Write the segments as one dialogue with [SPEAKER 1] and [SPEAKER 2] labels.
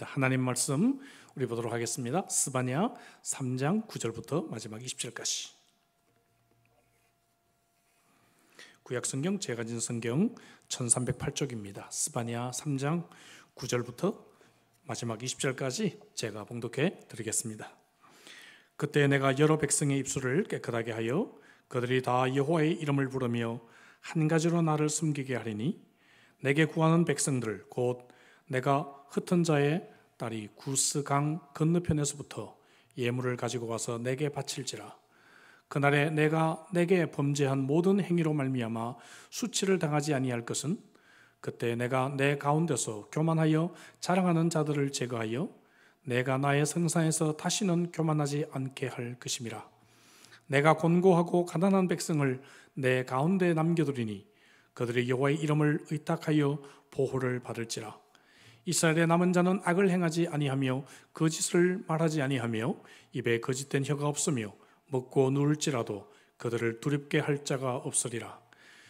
[SPEAKER 1] 하나님 말씀 우리 보도록 하겠습니다. 스바냐 3장 9절부터 마지막 20절까지. 구약성경 제가 가진 성경 1308쪽입니다. 스바냐 3장 9절부터 마지막 20절까지 제가 봉독해 드리겠습니다. 그때 내가 여러 백성의 입술을 깨끗하게 하여 그들이 다 여호와의 이름을 부르며 한 가지로 나를 숨기게 하리니 내게 구하는 백성들 곧 내가 흩은 자의 딸이 구스강 건너편에서부터 예물을 가지고 와서 내게 바칠지라. 그날에 내가 내게 범죄한 모든 행위로 말미암아 수치를 당하지 아니할 것은 그때 내가 내 가운데서 교만하여 자랑하는 자들을 제거하여 내가 나의 성산에서 다시는 교만하지 않게 할 것임이라. 내가 곤고하고 가난한 백성을 내 가운데 남겨두리니 그들이 여호와의 이름을 의탁하여 보호를 받을지라. 이스라엘의 남은 자는 악을 행하지 아니하며 거짓을 말하지 아니하며 입에 거짓된 혀가 없으며 먹고 누울지라도 그들을 두렵게 할 자가 없으리라.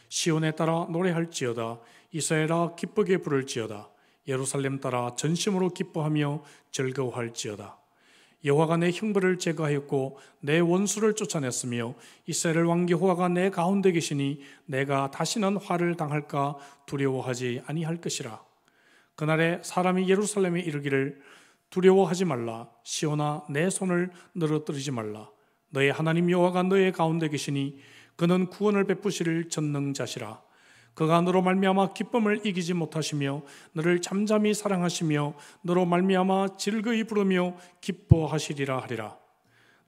[SPEAKER 1] 시온에 따라 노래할지어다. 이스라엘아 기쁘게 부를지어다. 예루살렘 따라 전심으로 기뻐하며 즐거워할지어다. 여호와가 내 형벌을 제거하였고 내 원수를 쫓아냈으며 이스라엘 왕 여호와가 내 가운데 계시니 내가 다시는 화를 당할까 두려워하지 아니할 것이라. 그날에 사람이 예루살렘에 이르기를 두려워하지 말라. 시온아 내 손을 늘어뜨리지 말라. 너의 하나님 여호와가 너의 가운데 계시니 그는 구원을 베푸실 전능자시라. 그가 너로 말미암아 기쁨을 이기지 못하시며 너를 잠잠히 사랑하시며 너로 말미암아 즐거이 부르며 기뻐하시리라 하리라.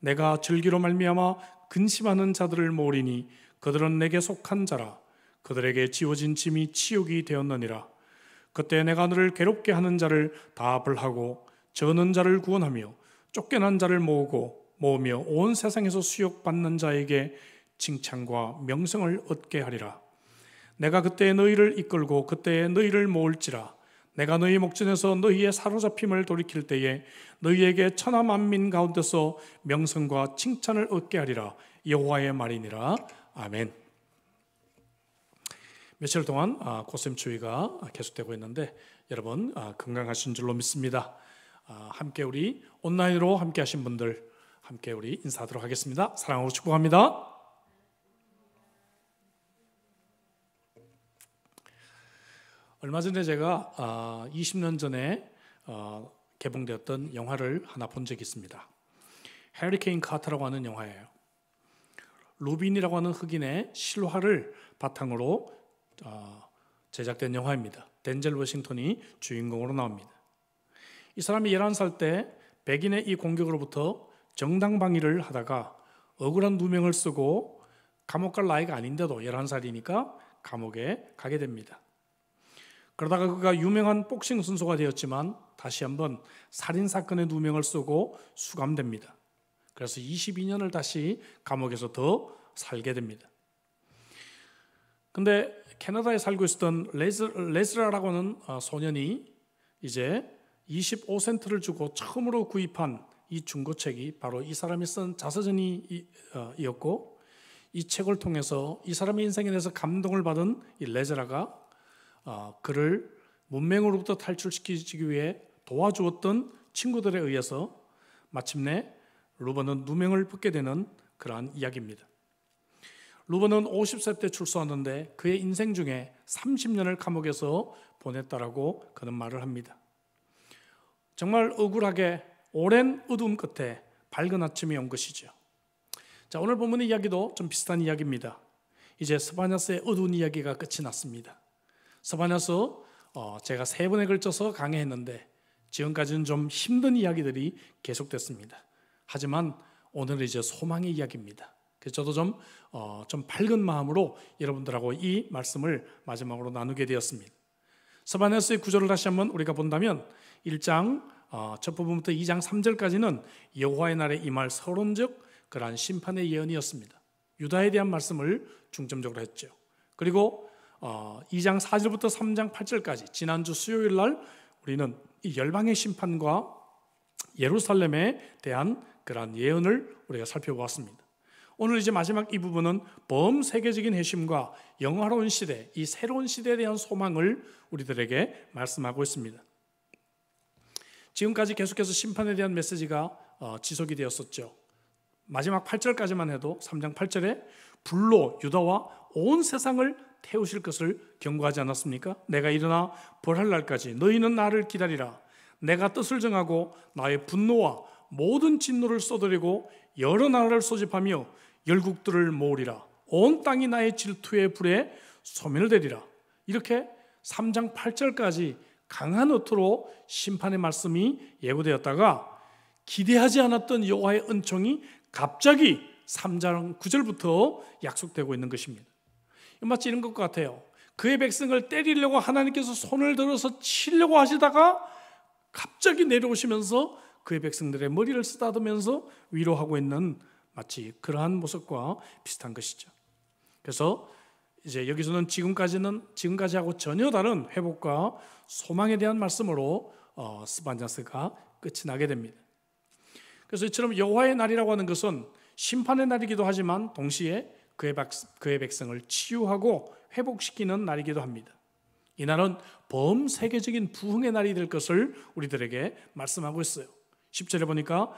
[SPEAKER 1] 내가 즐기로 말미암아 근심하는 자들을 모으리니 그들은 내게 속한 자라. 그들에게 지워진 짐이 치욕이 되었느니라. 그때 내가 너를 괴롭게 하는 자를 다 벌하고 저는 자를 구원하며 쫓겨난 자를 모으며 온 세상에서 수욕받는 자에게 칭찬과 명성을 얻게 하리라. 내가 그때 너희를 이끌고 그때 너희를 모을지라. 내가 너희 목전에서 너희의 사로잡힘을 돌이킬 때에 너희에게 천하 만민 가운데서 명성과 칭찬을 얻게 하리라. 여호와의 말이니라. 아멘. 며칠 동안 고샘추위가 계속되고 있는데 여러분 건강하신 줄로 믿습니다. 함께 우리 온라인으로 함께 하신 분들 함께 우리 인사하도록 하겠습니다. 사랑으로 축복합니다. 얼마 전에 제가 20년 전에 개봉되었던 영화를 하나 본 적이 있습니다. 해리케인 카터라고 하는 영화예요. 루빈이라고 하는 흑인의 실화를 바탕으로 제작된 영화입니다. 덴젤 워싱턴이 주인공으로 나옵니다. 이 사람이 11살 때 백인의 이 공격으로부터 정당방위를 하다가 억울한 누명을 쓰고 감옥 갈 나이가 아닌데도 11살이니까 감옥에 가게 됩니다. 그러다가 그가 유명한 복싱 선수가 되었지만 다시 한번 살인사건의 누명을 쓰고 수감됩니다. 그래서 22년을 다시 감옥에서 더 살게 됩니다. 근데 캐나다에 살고 있었던 레즈라라고 하는 소년이 이제 25센트를 주고 처음으로 구입한 이 중고책이 바로 이 사람이 쓴 자서전이었고 이 책을 통해서 이 사람의 인생에 대해서 감동을 받은 이 레즈라가 그를 문맹으로부터 탈출시키기 위해 도와주었던 친구들에 의해서 마침내 루번은 누명을 벗게 되는 그러한 이야기입니다. 루번은 50세 때 출소하는데 그의 인생 중에 30년을 감옥에서 보냈다라고 그는 말을 합니다. 정말 억울하게 오랜 어두움 끝에 밝은 아침이 온 것이죠. 자, 오늘 본문의 이야기도 좀 비슷한 이야기입니다. 이제 스바냐서의 어두운 이야기가 끝이 났습니다. 스바냐서 제가 3번에 걸쳐서 강의했는데 지금까지는 좀 힘든 이야기들이 계속됐습니다. 하지만 오늘은 이제 소망의 이야기입니다. 그래서 저도 좀 밝은 마음으로 여러분들하고 이 말씀을 마지막으로 나누게 되었습니다. 스바냐서의 구절을 다시 한번 우리가 본다면 1장 첫 부분부터 2장 3절까지는 여호와의 날에 임할 서론적 그러한 심판의 예언이었습니다. 유다에 대한 말씀을 중점적으로 했죠. 그리고 2장 4절부터 3장 8절까지 지난주 수요일 날 우리는 이 열방의 심판과 예루살렘에 대한 그러한 예언을 우리가 살펴보았습니다. 오늘 이제 마지막 이 부분은 범세계적인 회심과 영화로운 시대, 이 새로운 시대에 대한 소망을 우리들에게 말씀하고 있습니다. 지금까지 계속해서 심판에 대한 메시지가 지속이 되었었죠. 마지막 8절까지만 해도 3장 8절에 불로 유다와 온 세상을 태우실 것을 경고하지 않았습니까? 내가 일어나 벌할 날까지 너희는 나를 기다리라. 내가 뜻을 정하고 나의 분노와 모든 진노를 쏟아내고 여러 나라를 소집하며 열국들을 모으리라. 온 땅이 나의 질투의 불에 소민을 대리라. 이렇게 3장 8절까지 강한 어투로 심판의 말씀이 예고되었다가 기대하지 않았던 여호와의 은총이 갑자기 3장 9절부터 약속되고 있는 것입니다. 마치 이런 것 같아요. 그의 백성을 때리려고 하나님께서 손을 들어서 치려고 하시다가 갑자기 내려오시면서 그의 백성들의 머리를 쓰다듬으면서 위로하고 있는 마치 그러한 모습과 비슷한 것이죠. 그래서 이제 여기서는 지금까지하고 전혀 다른 회복과 소망에 대한 말씀으로 스반자스가 끝이 나게 됩니다. 그래서 이처럼 여호와의 날이라고 하는 것은 심판의 날이기도 하지만 동시에 그의 백성을 치유하고 회복시키는 날이기도 합니다. 이날은 범세계적인 부흥의 날이 될 것을 우리들에게 말씀하고 있어요. 10절에 보니까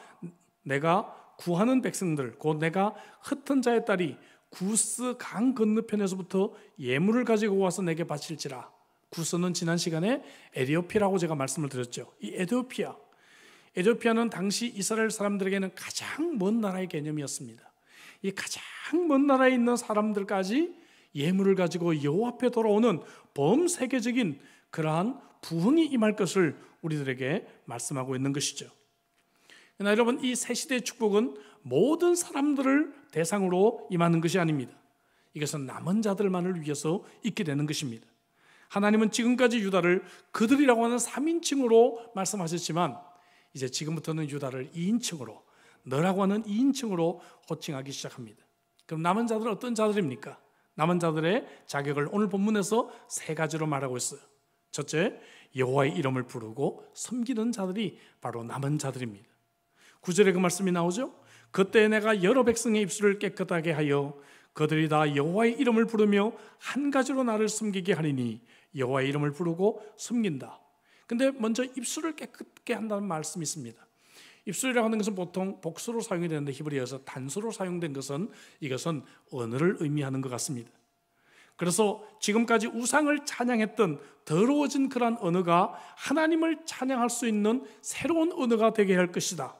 [SPEAKER 1] 내가 구하는 백성들 곧 내가 흩은 자의 딸이 구스 강 건너편에서부터 예물을 가지고 와서 내게 바칠지라. 구스는 지난 시간에 에티오피아라고 제가 말씀을 드렸죠. 이 에티오피아는 당시 이스라엘 사람들에게는 가장 먼 나라의 개념이었습니다. 이 가장 먼 나라에 있는 사람들까지 예물을 가지고 여호와 앞에 돌아오는 범세계적인 그러한 부흥이 임할 것을 우리들에게 말씀하고 있는 것이죠. 그러나 여러분, 이 새 시대의 축복은 모든 사람들을 대상으로 임하는 것이 아닙니다. 이것은 남은 자들만을 위해서 있게 되는 것입니다. 하나님은 지금까지 유다를 그들이라고 하는 3인칭으로 말씀하셨지만 이제 지금부터는 유다를 2인칭으로, 너라고 하는 2인칭으로 호칭하기 시작합니다. 그럼 남은 자들은 어떤 자들입니까? 남은 자들의 자격을 오늘 본문에서 3가지로 말하고 있어요. 첫째, 여호와의 이름을 부르고 섬기는 자들이 바로 남은 자들입니다. 9절에 그 말씀이 나오죠. 그때 내가 여러 백성의 입술을 깨끗하게 하여 그들이 다 여호와의 이름을 부르며 한 가지로 나를 섬기게 하리니 여호와의 이름을 부르고 섬긴다. 근데 먼저 입술을 깨끗게 한다는 말씀이 있습니다. 입술이라고 하는 것은 보통 복수로 사용이 되는데 히브리어에서 단수로 사용된 것은 이것은 언어를 의미하는 것 같습니다. 그래서 지금까지 우상을 찬양했던 더러워진 그러한 언어가 하나님을 찬양할 수 있는 새로운 언어가 되게 할 것이다.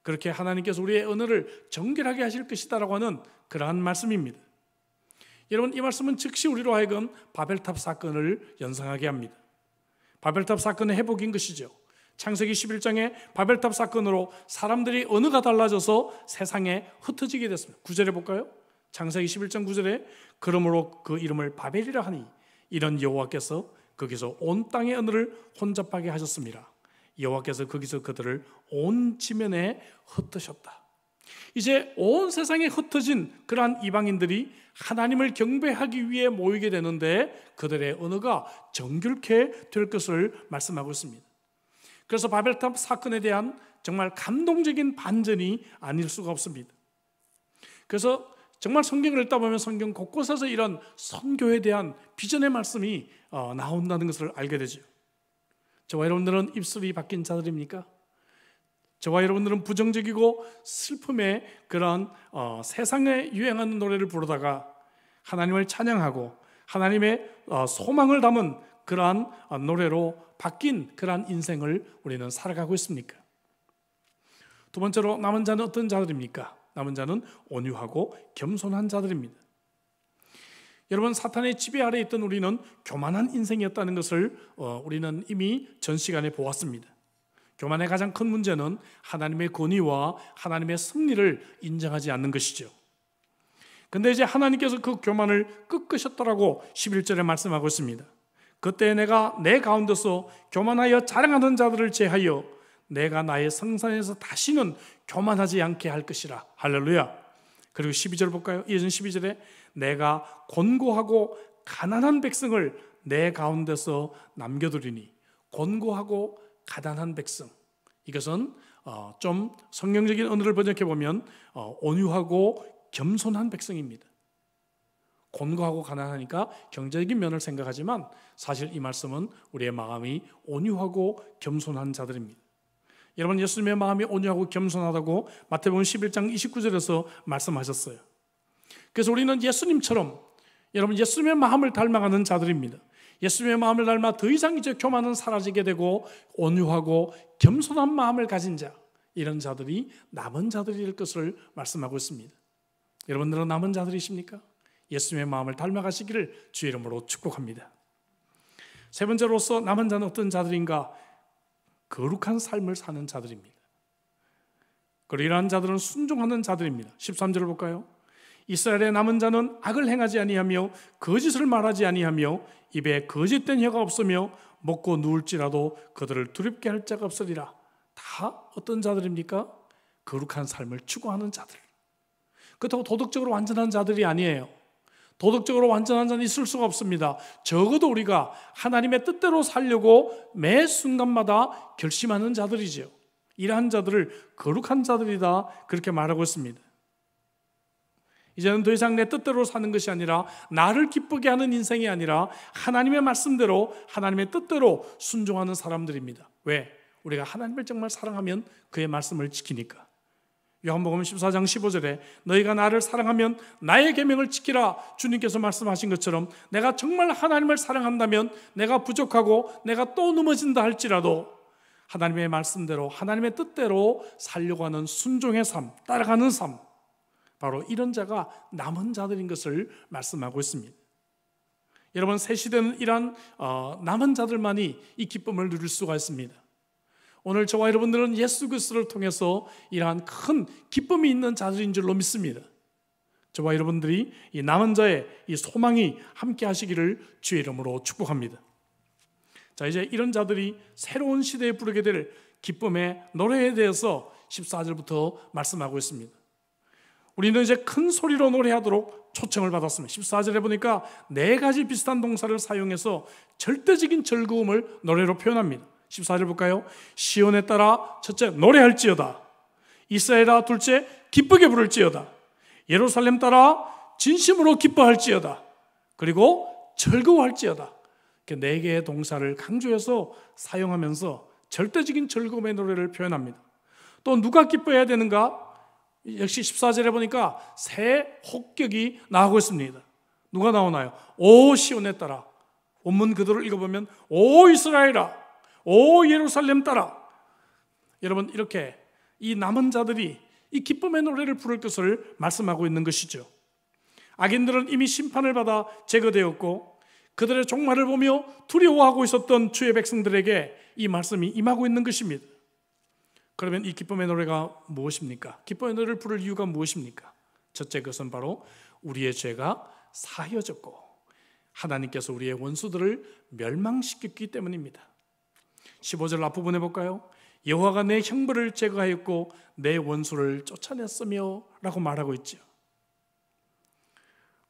[SPEAKER 1] 그렇게 하나님께서 우리의 언어를 정결하게 하실 것이다라고 하는 그러한 말씀입니다. 여러분, 이 말씀은 즉시 우리로 하여금 바벨탑 사건을 연상하게 합니다. 바벨탑 사건의 회복인 것이죠. 창세기 11장에 바벨탑 사건으로 사람들이 언어가 달라져서 세상에 흩어지게 됐습니다. 9절에 볼까요? 창세기 11장 9절에 그러므로 그 이름을 바벨이라 하니 이런 여호와께서 거기서 온 땅의 언어를 혼잡하게 하셨습니다. 여호와께서 거기서 그들을 온 지면에 흩으셨다. 이제 온 세상에 흩어진 그러한 이방인들이 하나님을 경배하기 위해 모이게 되는데 그들의 언어가 정결케 될 것을 말씀하고 있습니다. 그래서 바벨탑 사건에 대한 정말 감동적인 반전이 아닐 수가 없습니다. 그래서 정말 성경을 읽다 보면 성경 곳곳에서 이런 선교에 대한 비전의 말씀이 나온다는 것을 알게 되죠. 저와 여러분들은 입술이 바뀐 자들입니까? 저와 여러분들은 부정적이고 슬픔의 그런 세상에 유행하는 노래를 부르다가 하나님을 찬양하고 하나님의 소망을 담은 그러한 노래로 바뀐 그러한 인생을 우리는 살아가고 있습니까? 두 번째로 남은 자는 어떤 자들입니까? 남은 자는 온유하고 겸손한 자들입니다. 여러분, 사탄의 지배 아래 있던 우리는 교만한 인생이었다는 것을 우리는 이미 전 시간에 보았습니다. 교만의 가장 큰 문제는 하나님의 권위와 하나님의 승리를 인정하지 않는 것이죠. 근데 이제 하나님께서 그 교만을 꺾으셨다라고 11절에 말씀하고 있습니다. 그때 내가 내 가운데서 교만하여 자랑하는 자들을 제하여 내가 나의 성산에서 다시는 교만하지 않게 할 것이라. 할렐루야. 그리고 12절 볼까요? 이어진 12절에 내가 곤고하고 가난한 백성을 내 가운데서 남겨두리니. 곤고하고 가난한 백성, 이것은 좀 성경적인 언어를 번역해 보면 온유하고 겸손한 백성입니다. 곤고하고 가난하니까 경제적인 면을 생각하지만 사실 이 말씀은 우리의 마음이 온유하고 겸손한 자들입니다. 여러분, 예수님의 마음이 온유하고 겸손하다고 마태복음 11장 29절에서 말씀하셨어요. 그래서 우리는 예수님처럼, 여러분, 예수님의 마음을 닮아가는 자들입니다. 예수님의 마음을 닮아 더 이상 이제 교만은 사라지게 되고 온유하고 겸손한 마음을 가진 자, 이런 자들이 남은 자들일 것을 말씀하고 있습니다. 여러분들은 남은 자들이십니까? 예수님의 마음을 닮아가시기를 주의 이름으로 축복합니다. 세 번째로서 남은 자는 어떤 자들인가? 거룩한 삶을 사는 자들입니다. 그리고 이러한 자들은 순종하는 자들입니다. 13절을 볼까요? 이스라엘의 남은 자는 악을 행하지 아니하며 거짓을 말하지 아니하며 입에 거짓된 혀가 없으며 먹고 누울지라도 그들을 두렵게 할 자가 없으리라. 다 어떤 자들입니까? 거룩한 삶을 추구하는 자들. 그렇다고 도덕적으로 완전한 자들이 아니에요. 도덕적으로 완전한 자는 있을 수가 없습니다. 적어도 우리가 하나님의 뜻대로 살려고 매 순간마다 결심하는 자들이죠. 이러한 자들을 거룩한 자들이다, 그렇게 말하고 있습니다. 이제는 더 이상 내 뜻대로 사는 것이 아니라 나를 기쁘게 하는 인생이 아니라 하나님의 말씀대로, 하나님의 뜻대로 순종하는 사람들입니다. 왜? 우리가 하나님을 정말 사랑하면 그의 말씀을 지키니까. 요한복음 14장 15절에 너희가 나를 사랑하면 나의 계명을 지키라, 주님께서 말씀하신 것처럼 내가 정말 하나님을 사랑한다면 내가 부족하고 내가 또 넘어진다 할지라도 하나님의 말씀대로, 하나님의 뜻대로 살려고 하는 순종의 삶, 따라가는 삶, 바로 이런 자가 남은 자들인 것을 말씀하고 있습니다. 여러분, 새 시대는 이러한 남은 자들만이 이 기쁨을 누릴 수가 있습니다. 오늘 저와 여러분들은 예수 그리스도를 통해서 이러한 큰 기쁨이 있는 자들인 줄로 믿습니다. 저와 여러분들이 이 남은 자의 이 소망이 함께 하시기를 주의 이름으로 축복합니다. 자, 이제 이런 자들이 새로운 시대에 부르게 될 기쁨의 노래에 대해서 14절부터 말씀하고 있습니다. 우리는 이제 큰 소리로 노래하도록 초청을 받았습니다. 14절에 보니까 4가지 비슷한 동사를 사용해서 절대적인 즐거움을 노래로 표현합니다. 14절 볼까요? 시온에 따라 첫째 노래할지어다. 이스라엘아 둘째 기쁘게 부를지어다. 예루살렘 따라 진심으로 기뻐할지어다. 그리고 즐거워할지어다. 이렇게 4개의 동사를 강조해서 사용하면서 절대적인 즐거움의 노래를 표현합니다. 또 누가 기뻐해야 되는가? 역시 14절에 보니까 새 혹격이 나오고 있습니다. 누가 나오나요? 오 시온에 따라. 원문 그대로 읽어보면 오 이스라엘아, 오 예루살렘 따라. 여러분, 이렇게 이 남은 자들이 이 기쁨의 노래를 부를 것을 말씀하고 있는 것이죠. 악인들은 이미 심판을 받아 제거되었고 그들의 종말을 보며 두려워하고 있었던 주의 백성들에게 이 말씀이 임하고 있는 것입니다. 그러면 이 기쁨의 노래가 무엇입니까? 기쁨의 노래를 부를 이유가 무엇입니까? 첫째, 그것은 바로 우리의 죄가 사해졌고 하나님께서 우리의 원수들을 멸망시켰기 때문입니다. 15절 앞부분 해볼까요? 여호와가 내 형벌을 제거하였고 내 원수를 쫓아냈으며 라고 말하고 있죠.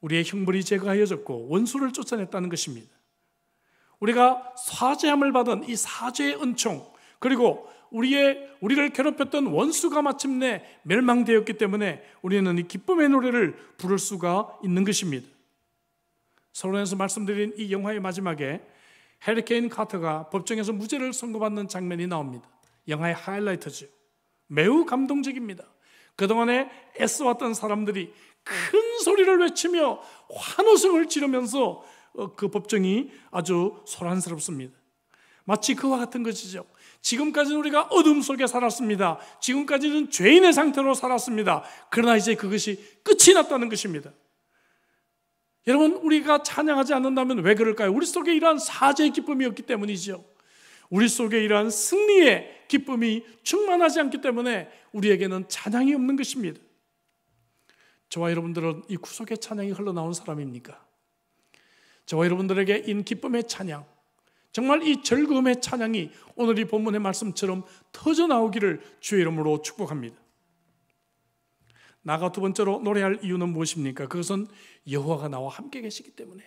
[SPEAKER 1] 우리의 형벌이 제거하여졌고 원수를 쫓아냈다는 것입니다. 우리가 사죄함을 받은 이 사죄의 은총, 그리고 우리를 괴롭혔던 원수가 마침내 멸망되었기 때문에 우리는 이 기쁨의 노래를 부를 수가 있는 것입니다. 서론에서 말씀드린 이 영화의 마지막에 해리 케인 카터가 법정에서 무죄를 선고받는 장면이 나옵니다. 영화의 하이라이트죠. 매우 감동적입니다. 그동안에 애써왔던 사람들이 큰 소리를 외치며 환호성을 지르면서 그 법정이 아주 소란스럽습니다. 마치 그와 같은 것이죠. 지금까지는 우리가 어둠 속에 살았습니다. 지금까지는 죄인의 상태로 살았습니다. 그러나 이제 그것이 끝이 났다는 것입니다. 여러분, 우리가 찬양하지 않는다면 왜 그럴까요? 우리 속에 이러한 사죄의 기쁨이 없기 때문이죠. 우리 속에 이러한 승리의 기쁨이 충만하지 않기 때문에 우리에게는 찬양이 없는 것입니다. 저와 여러분들은 이 구속의 찬양이 흘러나온 사람입니까? 저와 여러분들에게 이 기쁨의 찬양, 정말 이 즐거움의 찬양이 오늘 이 본문의 말씀처럼 터져나오기를 주의 이름으로 축복합니다. 나가 두 번째로 노래할 이유는 무엇입니까? 그것은 여호와가 나와 함께 계시기 때문에,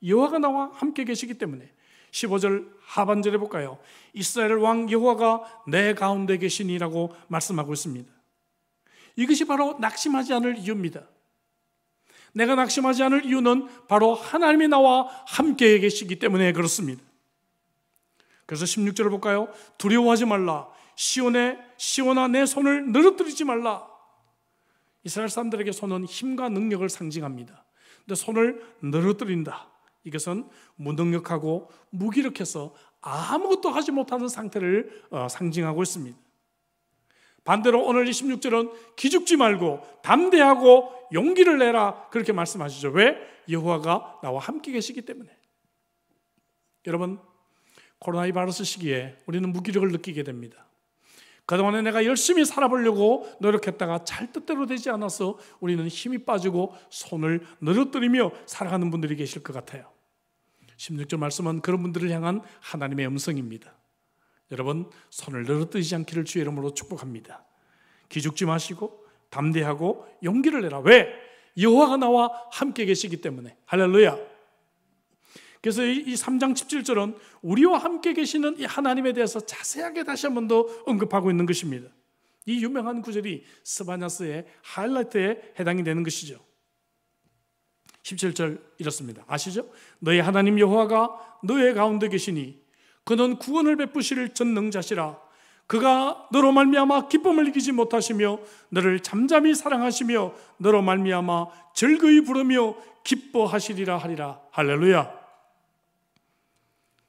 [SPEAKER 1] 여호와가 나와 함께 계시기 때문에. 15절 하반절에 볼까요? 이스라엘 왕 여호와가 내 가운데 계시니라고 말씀하고 있습니다. 이것이 바로 낙심하지 않을 이유입니다. 내가 낙심하지 않을 이유는 바로 하나님이 나와 함께 계시기 때문에 그렇습니다. 그래서 16절을 볼까요? 두려워하지 말라. 시온아 내 손을 늘어뜨리지 말라. 이스라엘 사람들에게 손은 힘과 능력을 상징합니다. 근데 손을 늘어뜨린다, 이것은 무능력하고 무기력해서 아무것도 하지 못하는 상태를 상징하고 있습니다. 반대로 오늘 26절은 기죽지 말고 담대하고 용기를 내라, 그렇게 말씀하시죠. 왜? 여호와가 나와 함께 계시기 때문에. 여러분, 코로나 바이러스 시기에 우리는 무기력을 느끼게 됩니다. 그동안에 내가 열심히 살아보려고 노력했다가 잘 뜻대로 되지 않아서 우리는 힘이 빠지고 손을 늘어뜨리며 살아가는 분들이 계실 것 같아요. 16절 말씀은 그런 분들을 향한 하나님의 음성입니다. 여러분, 손을 늘어뜨리지 않기를 주의 이름으로 축복합니다. 기죽지 마시고 담대하고 용기를 내라. 왜? 여호와가 나와 함께 계시기 때문에. 할렐루야. 그래서 이 3장 17절은 우리와 함께 계시는 이 하나님에 대해서 자세하게 다시 한 번 더 언급하고 있는 것입니다. 이 유명한 구절이 스바냐스의 하이라이트에 해당이 되는 것이죠. 17절 이렇습니다. 아시죠? 너의 하나님 여호와가 너의 가운데 계시니 그는 구원을 베푸실 전능자시라. 그가 너로 말미암아 기쁨을 이기지 못하시며 너를 잠잠히 사랑하시며 너로 말미암아 즐거이 부르며 기뻐하시리라 하리라. 할렐루야.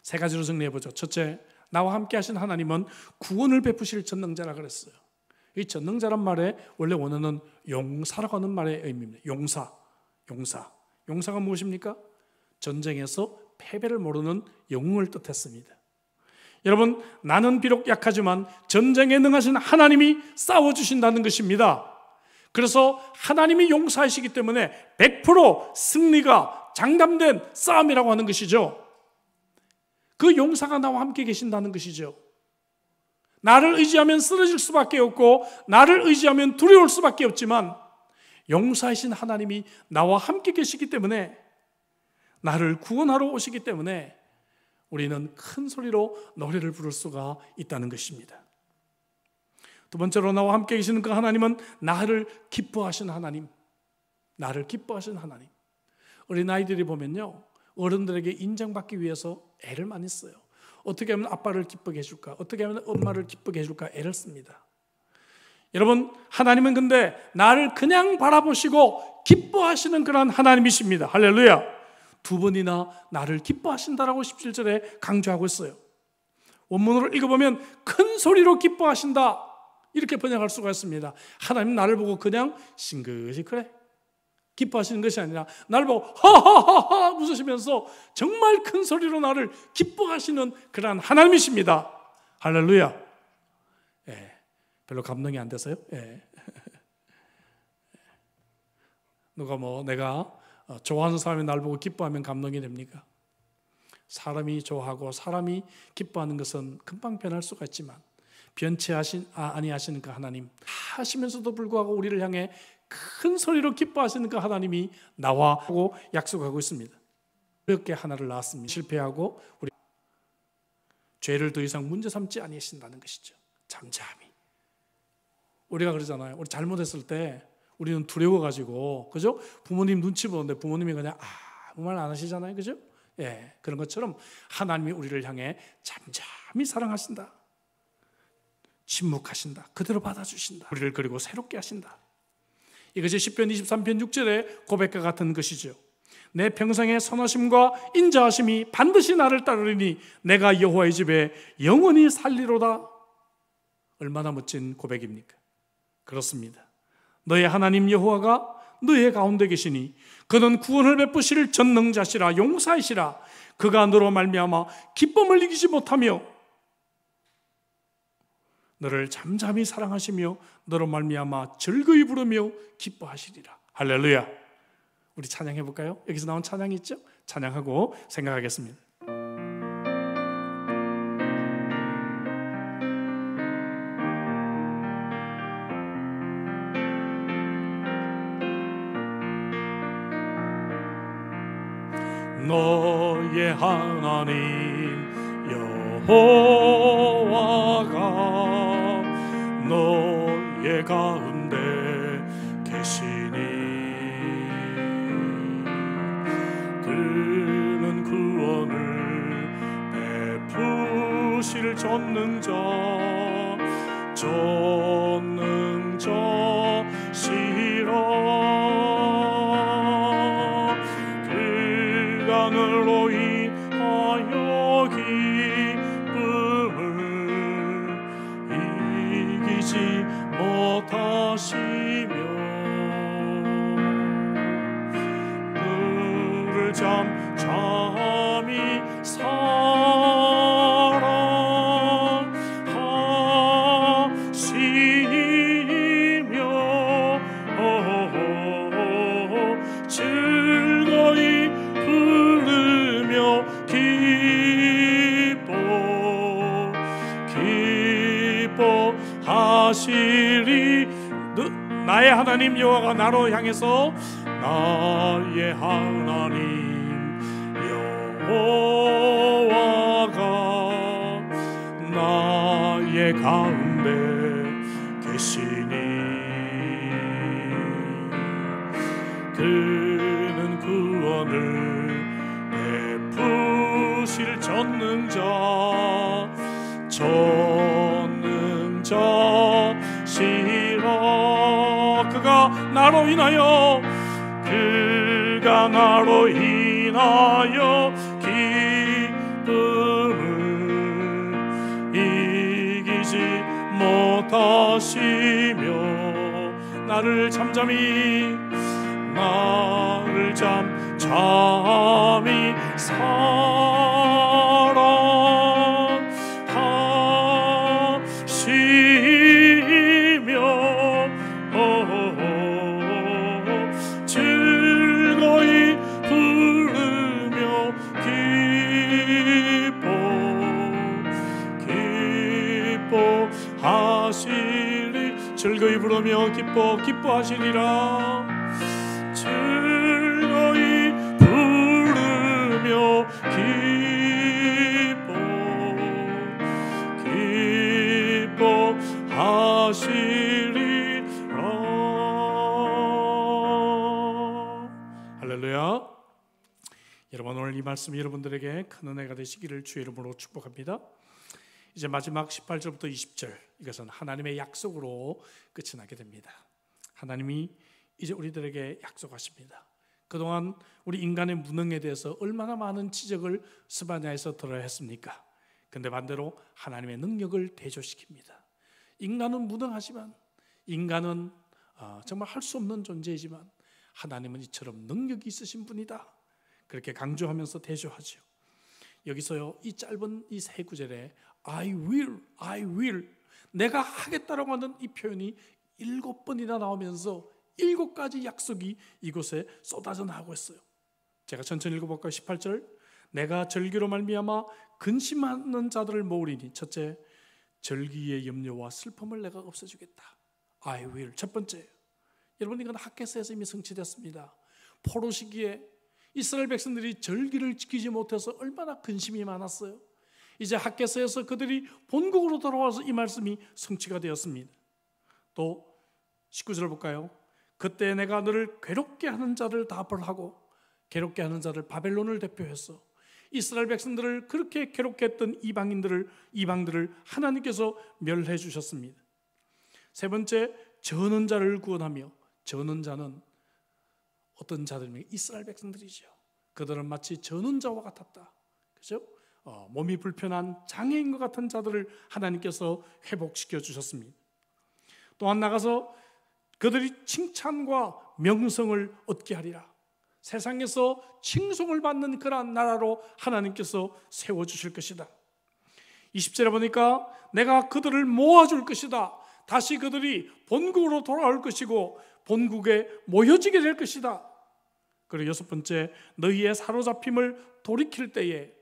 [SPEAKER 1] 세 가지로 정리해보죠. 첫째, 나와 함께 하신 하나님은 구원을 베푸실 전능자라 그랬어요. 이 전능자란 말의 원래 원어는 용사라고 하는 말의 의미입니다. 용사가 무엇입니까? 전쟁에서 패배를 모르는 영웅을 뜻했습니다. 여러분, 나는 비록 약하지만 전쟁에 능하신 하나님이 싸워주신다는 것입니다. 그래서 하나님이 용사이시기 때문에 100% 승리가 장담된 싸움이라고 하는 것이죠. 그 용사가 나와 함께 계신다는 것이죠. 나를 의지하면 쓰러질 수밖에 없고 나를 의지하면 두려울 수밖에 없지만 용사이신 하나님이 나와 함께 계시기 때문에, 나를 구원하러 오시기 때문에 우리는 큰 소리로 노래를 부를 수가 있다는 것입니다. 두 번째로, 나와 함께 계시는 그 하나님은 나를 기뻐하신 하나님. 나를 기뻐하신 하나님. 어린아이들이 보면요, 어른들에게 인정받기 위해서 애를 많이 써요. 어떻게 하면 아빠를 기쁘게 해줄까? 어떻게 하면 엄마를 기쁘게 해줄까? 애를 씁니다. 여러분, 하나님은 근데 나를 그냥 바라보시고 기뻐하시는 그런 하나님이십니다. 할렐루야. 두 번이나 나를 기뻐하신다라고 17절에 강조하고 있어요. 원문으로 읽어보면 큰 소리로 기뻐하신다, 이렇게 번역할 수가 있습니다. 하나님 나를 보고 그냥 싱긋이 그래 기뻐하시는 것이 아니라 나를 보고 하하하하 웃으시면서 정말 큰 소리로 나를 기뻐하시는 그러한 하나님이십니다. 할렐루야. 예, 별로 감동이 안 돼서요. 예. 누가 내가 좋아하는 사람이 나를 보고 기뻐하면 감동이 됩니까? 사람이 좋아하고 사람이 기뻐하는 것은 금방 변할 수가 있지만 변치 아니하시는 그 하나님, 하시면서도 불구하고 우리를 향해 큰 소리로 기뻐하시는 그 하나님이 나와 하고 약속하고 있습니다. 어렵게 하나를 낳았습니다. 실패하고 우리 죄를 더 이상 문제 삼지 아니하신다는 것이죠. 잠잠히. 우리가 그러잖아요. 우리 잘못했을 때 우리는 두려워가지고, 그죠? 부모님 눈치 보는데 부모님이 그냥 아무 말 안 하시잖아요, 그죠? 예, 그런 것처럼 하나님이 우리를 향해 잠잠히 사랑하신다, 침묵하신다, 그대로 받아주신다, 우리를 그리고 새롭게 하신다. 이것이 시편 23편 6절의 고백과 같은 것이죠. 내 평생의 선하심과 인자하심이 반드시 나를 따르리니 내가 여호와의 집에 영원히 살리로다. 얼마나 멋진 고백입니까? 그렇습니다. 너의 하나님 여호와가 너의 가운데 계시니 그는 구원을 베푸실 전능자시라, 용사이시라. 그가 너로 말미암아 기쁨을 이기지 못하며 너를 잠잠히 사랑하시며 너로 말미암아 즐거이 부르며 기뻐하시리라. 할렐루야. 우리 찬양해 볼까요? 여기서 나온 찬양이 있죠? 찬양하고 생각하겠습니다. 너의 하나님 여호와가 너의 가운데 계시니 전능자 그간으로 인하여 기쁨을 이기지 못하시며 그를 잠잠히 즐거이 부르며 기뻐하시리. 나의 하나님 여호와가 나로 향해서 나의 하나님 여호와가 나의 가운데 계시니 그는 구원을 베푸실 전능자시라. 그가 나로 인하여 기쁨을 이기지 못하시며 나를 잠잠히 사랑하시며 즐거이 부르며 기뻐하시리. 즐거이 부르며 기뻐하시리라. 즐거이 부르며 기뻐하시리라. 할렐루야. 여러분, 오늘 이 말씀이 여러분들에게 큰 은혜가 되시기를 주의 이름으로 축복합니다. 이제 마지막 18절부터 20절, 이것은 하나님의 약속으로 끝이 나게 됩니다. 하나님이 이제 우리들에게 약속하십니다. 그동안 우리 인간의 무능에 대해서 얼마나 많은 지적을 스바냐에서 들어야 했습니까? 근데 반대로 하나님의 능력을 대조시킵니다. 인간은 무능하지만, 인간은 정말 할 수 없는 존재이지만 하나님은 이처럼 능력이 있으신 분이다, 그렇게 강조하면서 대조하죠. 여기서요, 이 짧은 이 세 구절에 I will, 내가 하겠다라고 하는 이 표현이 7번이나 나오면서 7가지 약속이 이곳에 쏟아져 나오고 있어요. 제가 천천히 읽어볼까요? 18절, 내가 절기로 말미암아 근심하는 자들을 모으리니 첫째, 절기의 염려와 슬픔을 내가 없애주겠다. I will. 첫 번째, 여러분, 이건 학개서에서 이미 성취됐습니다. 포로 시기에 이스라엘 백성들이 절기를 지키지 못해서 얼마나 근심이 많았어요. 이제 학개서에서 그들이 본국으로 돌아와서 이 말씀이 성취가 되었습니다. 또 19절 볼까요? 그때 내가 너를 괴롭게 하는 자를 다 벌하고, 괴롭게 하는 자를 바벨론을 대표해서 이스라엘 백성들을 그렇게 괴롭게 했던 이방들을 하나님께서 멸해 주셨습니다. 세 번째, 저는 자를 구원하며, 저는 자는 어떤 자들이면 이스라엘 백성들이죠. 그들은 마치 저는 자와 같았다, 그죠? 몸이 불편한 장애인과 같은 자들을 하나님께서 회복시켜 주셨습니다. 또한 나가서 그들이 칭찬과 명성을 얻게 하리라. 세상에서 칭송을 받는 그러한 나라로 하나님께서 세워주실 것이다. 20절에 보니까 내가 그들을 모아줄 것이다. 다시 그들이 본국으로 돌아올 것이고 본국에 모여지게 될 것이다. 그리고 6번째, 너희의 사로잡힘을 돌이킬 때에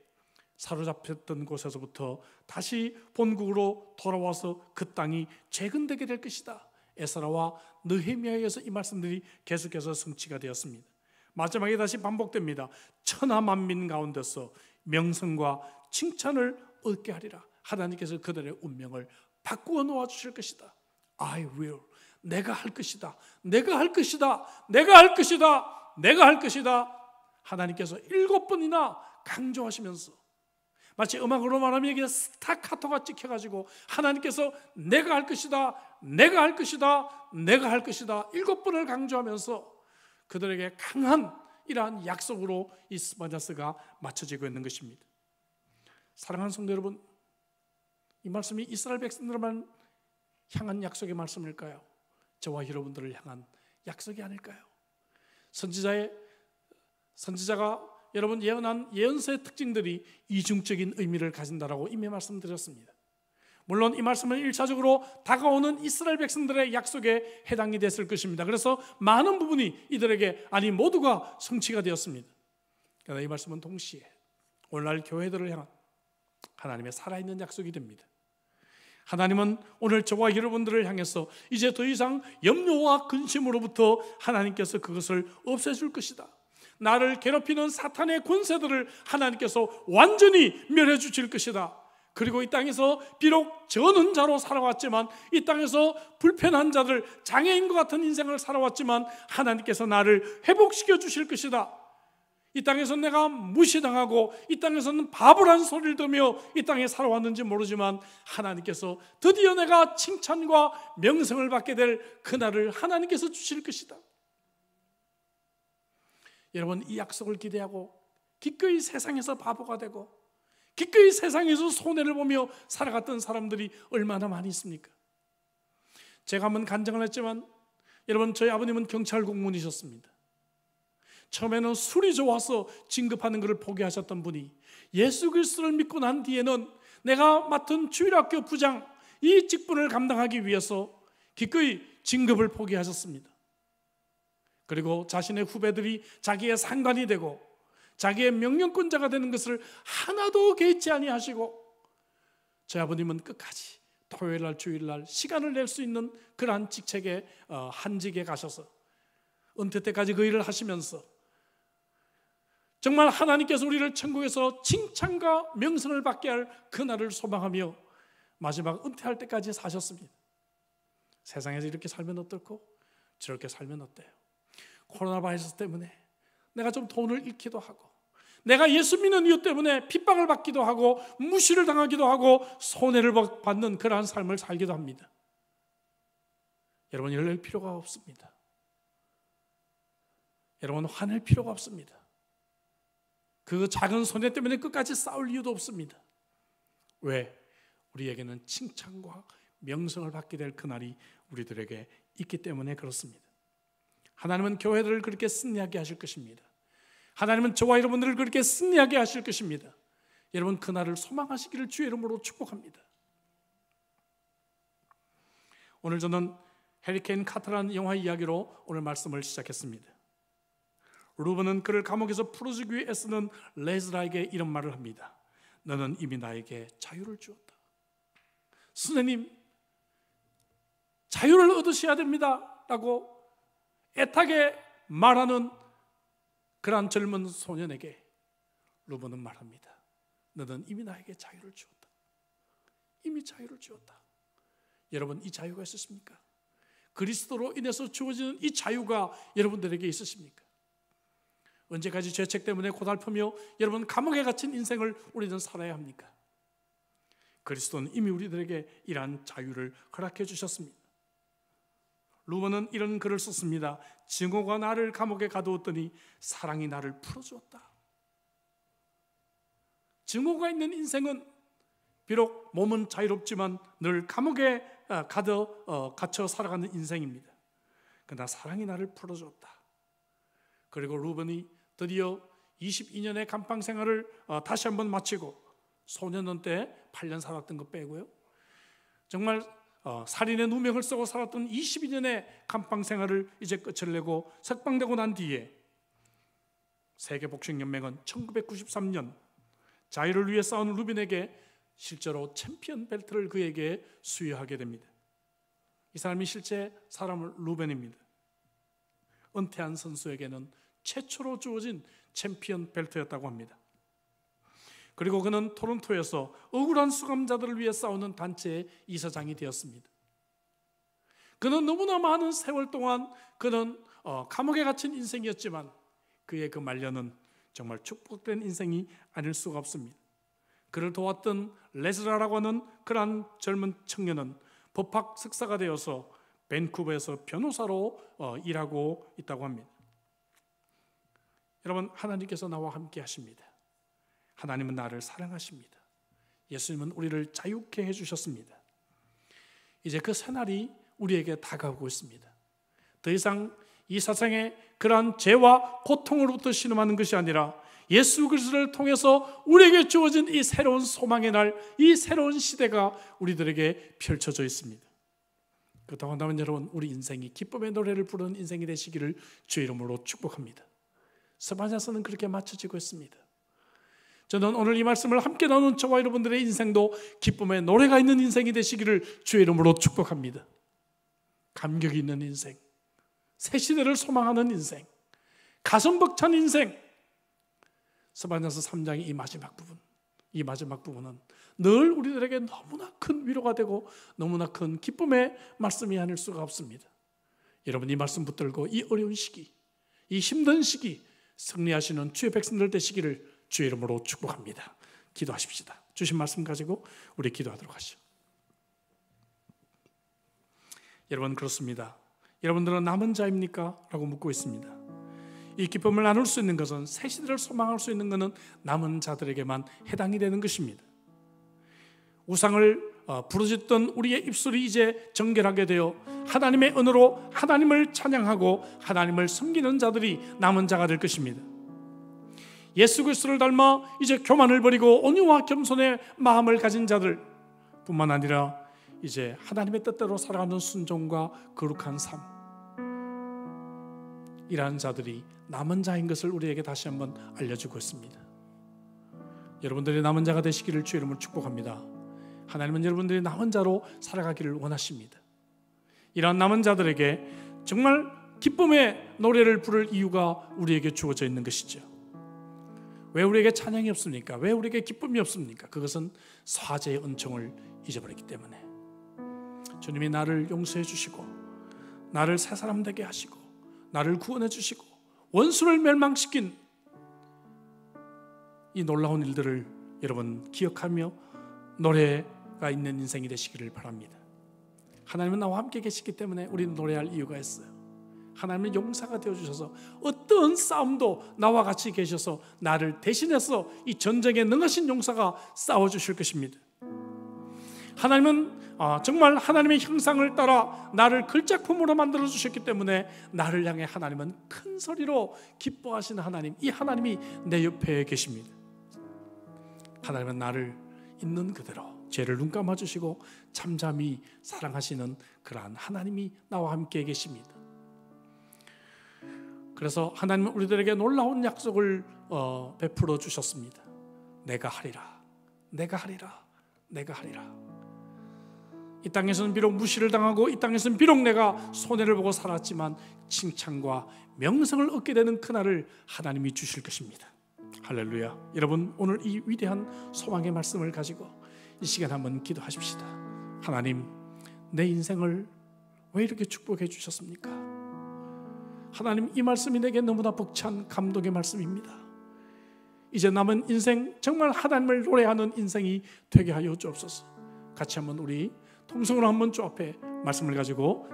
[SPEAKER 1] 사로잡혔던 곳에서부터 다시 본국으로 돌아와서 그 땅이 재건되게 될 것이다. 에스라와 느헤미야에서 이 말씀들이 계속해서 성취가 되었습니다. 마지막에 다시 반복됩니다. 천하 만민 가운데서 명성과 칭찬을 얻게 하리라. 하나님께서 그들의 운명을 바꾸어 놓아 주실 것이다. I will. 내가 할 것이다. 내가 할 것이다. 내가 할 것이다. 내가 할 것이다. 하나님께서 7번이나 강조하시면서 마치 음악으로 말하면 이게 스타카토가 찍혀가지고 하나님께서 내가 할 것이다, 내가 할 것이다, 내가 할 것이다 7번을 강조하면서 그들에게 강한 이러한 약속으로 이 스바냐스가 맞춰지고 있는 것입니다. 사랑하는 성도 여러분, 이 말씀이 이스라엘 백성들만 향한 약속의 말씀일까요? 저와 여러분들을 향한 약속이 아닐까요? 선지자가 여러분 예언한 예언서의 특징들이 이중적인 의미를 가진다라고 이미 말씀드렸습니다. 물론 이 말씀은 1차적으로 다가오는 이스라엘 백성들의 약속에 해당이 됐을 것입니다. 그래서 많은 부분이 이들에게, 아니 모두가 성취가 되었습니다. 그러나 이 말씀은 동시에 오늘날 교회들을 향한 하나님의 살아있는 약속이 됩니다. 하나님은 오늘 저와 여러분들을 향해서 이제 더 이상 염려와 근심으로부터 하나님께서 그것을 없애줄 것이다. 나를 괴롭히는 사탄의 권세들을 하나님께서 완전히 멸해 주실 것이다. 그리고 이 땅에서 비록 저는 자로 살아왔지만, 이 땅에서 불편한 자들, 장애인과 같은 인생을 살아왔지만 하나님께서 나를 회복시켜 주실 것이다. 이 땅에서 내가 무시당하고 이 땅에서는 바보란 소리를 들으며 이 땅에 살아왔는지 모르지만 하나님께서 드디어 내가 칭찬과 명성을 받게 될 그날을 하나님께서 주실 것이다. 여러분, 이 약속을 기대하고 기꺼이 세상에서 바보가 되고 기꺼이 세상에서 손해를 보며 살아갔던 사람들이 얼마나 많이 있습니까? 제가 한번 간증을 했지만, 여러분, 저희 아버님은 경찰 공무원이셨습니다. 처음에는 술이 좋아서 진급하는 것을 포기하셨던 분이 예수 그리스도를 믿고 난 뒤에는 내가 맡은 주일학교 부장 이 직분을 감당하기 위해서 기꺼이 진급을 포기하셨습니다. 그리고 자신의 후배들이 자기의 상관이 되고 자기의 명령권자가 되는 것을 하나도 개의치 아니하시고, 저희 아버님은 끝까지 토요일날 주일날 시간을 낼 수 있는 그러한 직책에 한직에 가셔서 은퇴 때까지 그 일을 하시면서 정말 하나님께서 우리를 천국에서 칭찬과 명성을 받게 할 그날을 소망하며 마지막 은퇴할 때까지 사셨습니다. 세상에서 이렇게 살면 어떨고 저렇게 살면 어때요? 코로나 바이러스 때문에 내가 좀 돈을 잃기도 하고, 내가 예수 믿는 이유 때문에 핍박을 받기도 하고 무시를 당하기도 하고 손해를 받는 그러한 삶을 살기도 합니다. 여러분, 열릴 필요가 없습니다. 여러분, 화낼 필요가 없습니다. 그 작은 손해 때문에 끝까지 싸울 이유도 없습니다. 왜? 우리에게는 칭찬과 명성을 받게 될 그날이 우리들에게 있기 때문에 그렇습니다. 하나님은 교회들을 그렇게 승리하게 하실 것입니다. 하나님은 저와 여러분들을 그렇게 승리하게 하실 것입니다. 여러분, 그날을 소망하시기를 주의 이름으로 축복합니다. 오늘 저는 해리케인 카터라는 영화 이야기로 오늘 말씀을 시작했습니다. 루벤은 그를 감옥에서 풀어주기 위해 애쓰는 레즈라에게 이런 말을 합니다. 너는 이미 나에게 자유를 주었다. 선생님, 자유를 얻으셔야 됩니다 라고 애타게 말하는 그러한 젊은 소년에게 루벤은 말합니다. 너는 이미 나에게 자유를 주었다. 이미 자유를 주었다. 여러분, 이 자유가 있으십니까? 그리스도로 인해서 주어지는 이 자유가 여러분들에게 있으십니까? 언제까지 죄책 때문에 고달프며 여러분 감옥에 갇힌 인생을 우리는 살아야 합니까? 그리스도는 이미 우리들에게 이러한 자유를 허락해 주셨습니다. 루벤은 이런 글을 썼습니다. 증오가 나를 감옥에 가두었더니 사랑이 나를 풀어주었다. 증오가 있는 인생은 비록 몸은 자유롭지만 늘 감옥에 갇혀 살아가는 인생입니다. 그러나 사랑이 나를 풀어주었다. 그리고 루벤이 드디어 22년의 감방 생활을 다시 한번 마치고, 소년원 때 8년 살았던 거 빼고요, 정말 살인의 누명을 쓰고 살았던 22년의 감방 생활을 이제 끝을 내고 석방되고 난 뒤에 세계복싱연맹은 1993년 자유를 위해 싸우는 루벤에게 실제로 챔피언 벨트를 그에게 수여하게 됩니다. 이 사람이 실제 사람은 루벤입니다. 은퇴한 선수에게는 최초로 주어진 챔피언 벨트였다고 합니다. 그리고 그는 토론토에서 억울한 수감자들을 위해 싸우는 단체의 이사장이 되었습니다. 그는 너무나 많은 세월 동안 그는 감옥에 갇힌 인생이었지만 그의 그 말년은 정말 축복된 인생이 아닐 수가 없습니다. 그를 도왔던 레즈라라고 하는 그러한 젊은 청년은 법학 석사가 되어서 밴쿠버에서 변호사로 일하고 있다고 합니다. 여러분, 하나님께서 나와 함께 하십니다. 하나님은 나를 사랑하십니다. 예수님은 우리를 자유케 해주셨습니다. 이제 그 새날이 우리에게 다가오고 있습니다. 더 이상 이 세상에 그러한 죄와 고통으로부터 신음하는 것이 아니라 예수 그리스도를 통해서 우리에게 주어진 이 새로운 소망의 날, 이 새로운 시대가 우리들에게 펼쳐져 있습니다. 그동안 여러분, 우리 인생이 기쁨의 노래를 부르는 인생이 되시기를 주의 이름으로 축복합니다. 스바냐서는 그렇게 맞춰지고 있습니다. 저는 오늘 이 말씀을 함께 나눈 저와 여러분들의 인생도 기쁨의 노래가 있는 인생이 되시기를 주의 이름으로 축복합니다. 감격이 있는 인생, 새 시대를 소망하는 인생, 가슴 벅찬 인생. 스바냐서 3장의 이 마지막 부분은 늘 우리들에게 너무나 큰 위로가 되고 너무나 큰 기쁨의 말씀이 아닐 수가 없습니다. 여러분, 이 말씀 붙들고 이 어려운 시기, 이 힘든 시기 승리하시는 주의 백성들 되시기를 주의 이름으로 축복합니다. 기도하십시다. 주신 말씀 가지고 우리 기도하도록 하시죠. 여러분, 그렇습니다. 여러분들은 남은 자입니까? 라고 묻고 있습니다. 이 기쁨을 나눌 수 있는 것은, 새 시대를 소망할 수 있는 것은 남은 자들에게만 해당이 되는 것입니다. 우상을 부르짖던 우리의 입술이 이제 정결하게 되어 하나님의 은혜로 하나님을 찬양하고 하나님을 섬기는 자들이 남은 자가 될 것입니다. 예수 그리스도를 닮아 이제 교만을 버리고 온유와 겸손의 마음을 가진 자들 뿐만 아니라 이제 하나님의 뜻대로 살아가는 순종과 거룩한 삶, 이러한 자들이 남은 자인 것을 우리에게 다시 한번 알려주고 있습니다. 여러분들이 남은 자가 되시기를 주의 이름으로 축복합니다. 하나님은 여러분들이 남은 자로 살아가기를 원하십니다. 이러한 남은 자들에게 정말 기쁨의 노래를 부를 이유가 우리에게 주어져 있는 것이죠. 왜 우리에게 찬양이 없습니까? 왜 우리에게 기쁨이 없습니까? 그것은 사죄의 은총을 잊어버렸기 때문에. 주님이 나를 용서해 주시고 나를 새 사람 되게 하시고 나를 구원해 주시고 원수를 멸망시킨 이 놀라운 일들을 여러분 기억하며 노래가 있는 인생이 되시기를 바랍니다. 하나님은 나와 함께 계시기 때문에 우리는 노래할 이유가 있어요. 하나님은 용사가 되어주셔서 어떤 싸움도 나와 같이 계셔서 나를 대신해서 이 전쟁에 능하신 용사가 싸워주실 것입니다. 하나님은 정말 하나님의 형상을 따라 나를 글작품으로 만들어 주셨기 때문에 나를 향해 하나님은 큰 소리로 기뻐하시는 하나님, 이 하나님이 내 옆에 계십니다. 하나님은 나를 있는 그대로 죄를 눈감아 주시고 잠잠히 사랑하시는 그러한 하나님이 나와 함께 계십니다. 그래서 하나님은 우리들에게 놀라운 약속을 베풀어 주셨습니다. 내가 하리라, 내가 하리라, 내가 하리라. 이 땅에서는 비록 무시를 당하고 이 땅에서는 비록 내가 손해를 보고 살았지만 칭찬과 명성을 얻게 되는 그날을 하나님이 주실 것입니다. 할렐루야. 여러분, 오늘 이 위대한 소망의 말씀을 가지고 이 시간 한번 기도하십시다. 하나님, 내 인생을 왜 이렇게 축복해 주셨습니까? 하나님, 이 말씀이 내게 너무나 벅찬 감동의 말씀입니다. 이제 남은 인생 정말 하나님을 노래하는 인생이 되게 하여 주옵소서. 같이 한번 우리 통성으로 한번 주 앞에 말씀을 가지고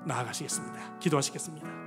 [SPEAKER 1] 나아가시겠습니다. 기도하시겠습니다.